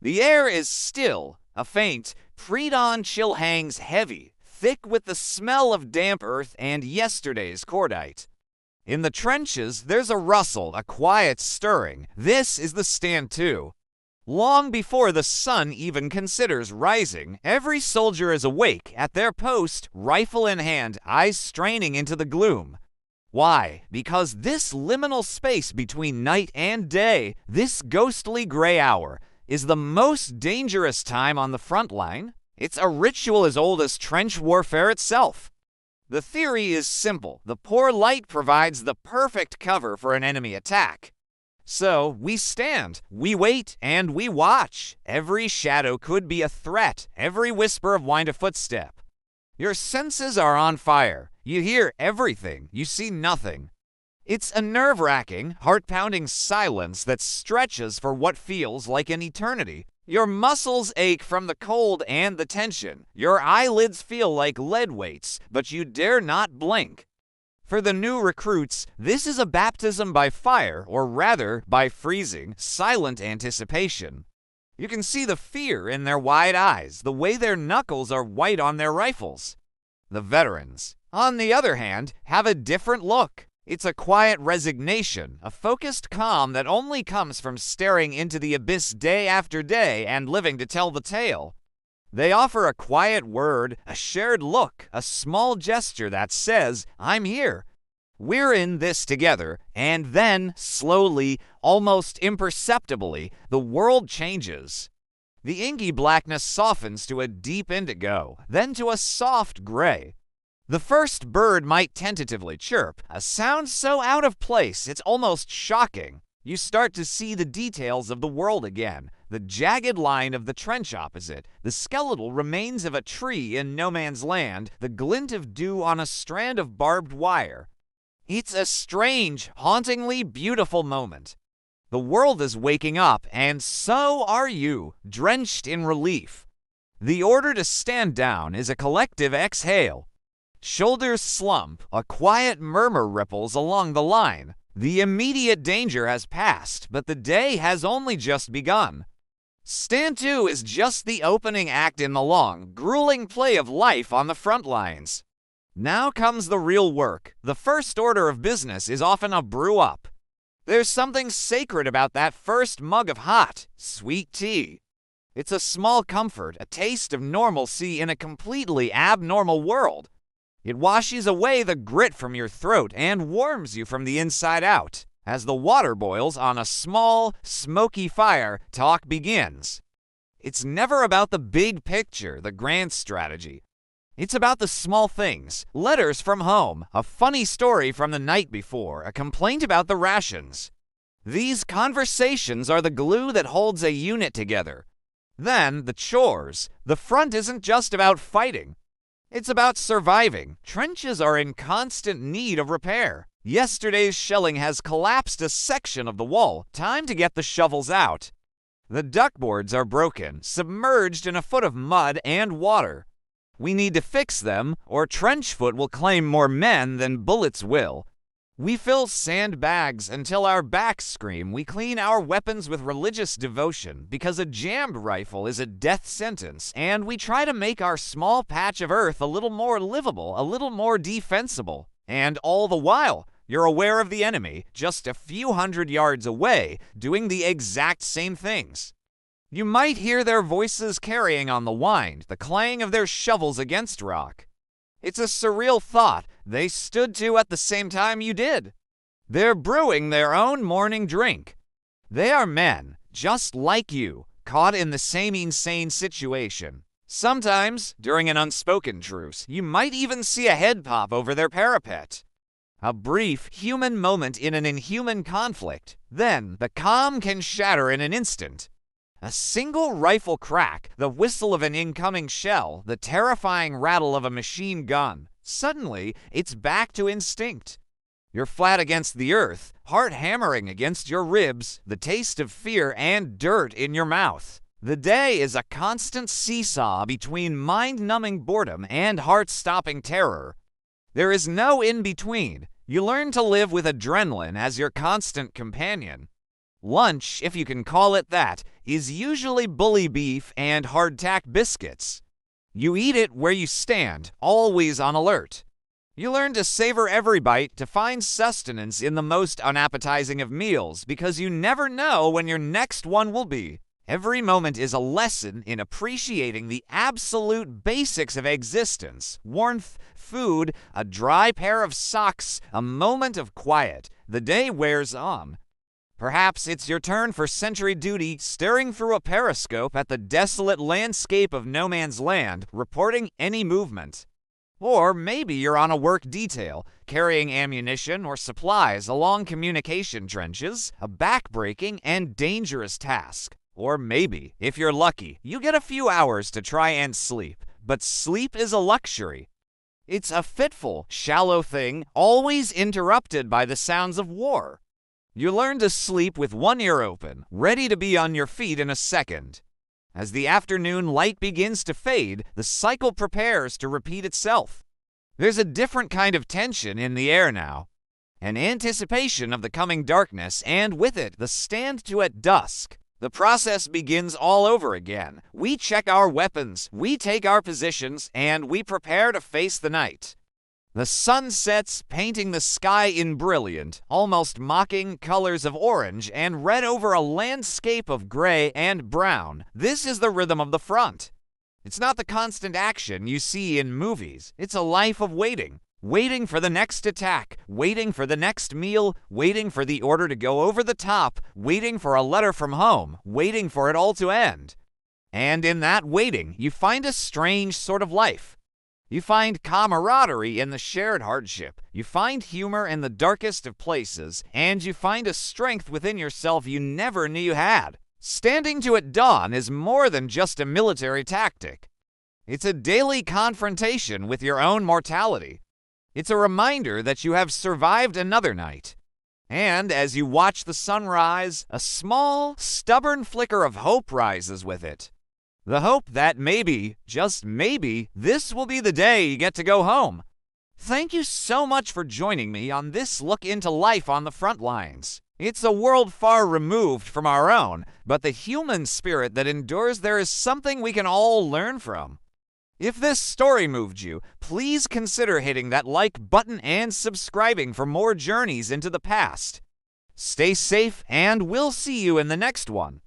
The air is still. A faint, pre-dawn chill hangs heavy, thick with the smell of damp earth and yesterday's cordite. In the trenches, there's a rustle, a quiet stirring. This is the stand to. Long before the sun even considers rising, every soldier is awake at their post, rifle in hand, eyes straining into the gloom. Why? Because this liminal space between night and day, this ghostly gray hour, is the most dangerous time on the front line. It's a ritual as old as trench warfare itself. The theory is simple. The poor light provides the perfect cover for an enemy attack. So we stand, we wait, and we watch. Every shadow could be a threat, every whisper of wind a footstep. Your senses are on fire. You hear everything, you see nothing. It's a nerve-wracking, heart-pounding silence that stretches for what feels like an eternity. Your muscles ache from the cold and the tension. Your eyelids feel like lead weights, but you dare not blink. For the new recruits, this is a baptism by fire, or rather, by freezing, silent anticipation. You can see the fear in their wide eyes, the way their knuckles are white on their rifles. The veterans, on the other hand, have a different look. It's a quiet resignation, a focused calm that only comes from staring into the abyss day after day and living to tell the tale. They offer a quiet word, a shared look, a small gesture that says, "I'm here. We're in this together," and then, slowly, almost imperceptibly, the world changes. The inky blackness softens to a deep indigo, then to a soft gray. The first bird might tentatively chirp, a sound so out of place it's almost shocking. You start to see the details of the world again, the jagged line of the trench opposite, the skeletal remains of a tree in no man's land, the glint of dew on a strand of barbed wire. It's a strange, hauntingly beautiful moment. The world is waking up, and so are you, drenched in relief. The order to stand down is a collective exhale. Shoulders slump, a quiet murmur ripples along the line. The immediate danger has passed, but the day has only just begun. Stand to is just the opening act in the long, grueling play of life on the front lines. Now comes the real work. The first order of business is often a brew up. There's something sacred about that first mug of hot, sweet tea. It's a small comfort, a taste of normalcy in a completely abnormal world. It washes away the grit from your throat and warms you from the inside out. As the water boils on a small, smoky fire, talk begins. It's never about the big picture, the grand strategy. It's about the small things, letters from home, a funny story from the night before, a complaint about the rations. These conversations are the glue that holds a unit together. Then, the chores. The front isn't just about fighting. It's about surviving. Trenches are in constant need of repair. Yesterday's shelling has collapsed a section of the wall. Time to get the shovels out. The duckboards are broken, submerged in a foot of mud and water. We need to fix them, or Trenchfoot will claim more men than bullets will. We fill sandbags until our backs scream. We clean our weapons with religious devotion because a jammed rifle is a death sentence, and we try to make our small patch of earth a little more livable, a little more defensible. And all the while, you're aware of the enemy, just a few hundred yards away, doing the exact same things. You might hear their voices carrying on the wind, the clang of their shovels against rock. It's a surreal thought. They stood to at the same time you did. They're brewing their own morning drink. They are men, just like you, caught in the same insane situation. Sometimes, during an unspoken truce, you might even see a head pop over their parapet. A brief, human moment in an inhuman conflict. Then, the calm can shatter in an instant. A single rifle crack, the whistle of an incoming shell, the terrifying rattle of a machine gun. Suddenly, it's back to instinct. You're flat against the earth, heart hammering against your ribs, the taste of fear and dirt in your mouth. The day is a constant seesaw between mind-numbing boredom and heart-stopping terror. There is no in-between. You learn to live with adrenaline as your constant companion. Lunch, if you can call it that, is usually bully beef and hardtack biscuits. You eat it where you stand, always on alert. You learn to savor every bite, to find sustenance in the most unappetizing of meals, because you never know when your next one will be. Every moment is a lesson in appreciating the absolute basics of existence: warmth, food, a dry pair of socks, a moment of quiet. The day wears on. Perhaps it's your turn for sentry duty, staring through a periscope at the desolate landscape of no man's land, reporting any movement. Or maybe you're on a work detail, carrying ammunition or supplies along communication trenches, a backbreaking and dangerous task. Or maybe, if you're lucky, you get a few hours to try and sleep. But sleep is a luxury. It's a fitful, shallow thing, always interrupted by the sounds of war. You learn to sleep with one ear open, ready to be on your feet in a second. As the afternoon light begins to fade, the cycle prepares to repeat itself. There's a different kind of tension in the air now. An anticipation of the coming darkness, and with it, the stand to at dusk. The process begins all over again. We check our weapons, we take our positions, and we prepare to face the night. The sun sets, painting the sky in brilliant, almost mocking colors of orange and red over a landscape of gray and brown. This is the rhythm of the front. It's not the constant action you see in movies. It's a life of waiting. Waiting for the next attack, waiting for the next meal, waiting for the order to go over the top, waiting for a letter from home, waiting for it all to end. And in that waiting, you find a strange sort of life. You find camaraderie in the shared hardship. You find humor in the darkest of places, and you find a strength within yourself you never knew you had. Standing to at dawn is more than just a military tactic. It's a daily confrontation with your own mortality. It's a reminder that you have survived another night. And as you watch the sun rise, a small, stubborn flicker of hope rises with it. The hope that maybe, just maybe, this will be the day you get to go home. Thank you so much for joining me on this look into life on the front lines. It's a world far removed from our own, but the human spirit that endures there is something we can all learn from. If this story moved you, please consider hitting that like button and subscribing for more journeys into the past. Stay safe, and we'll see you in the next one.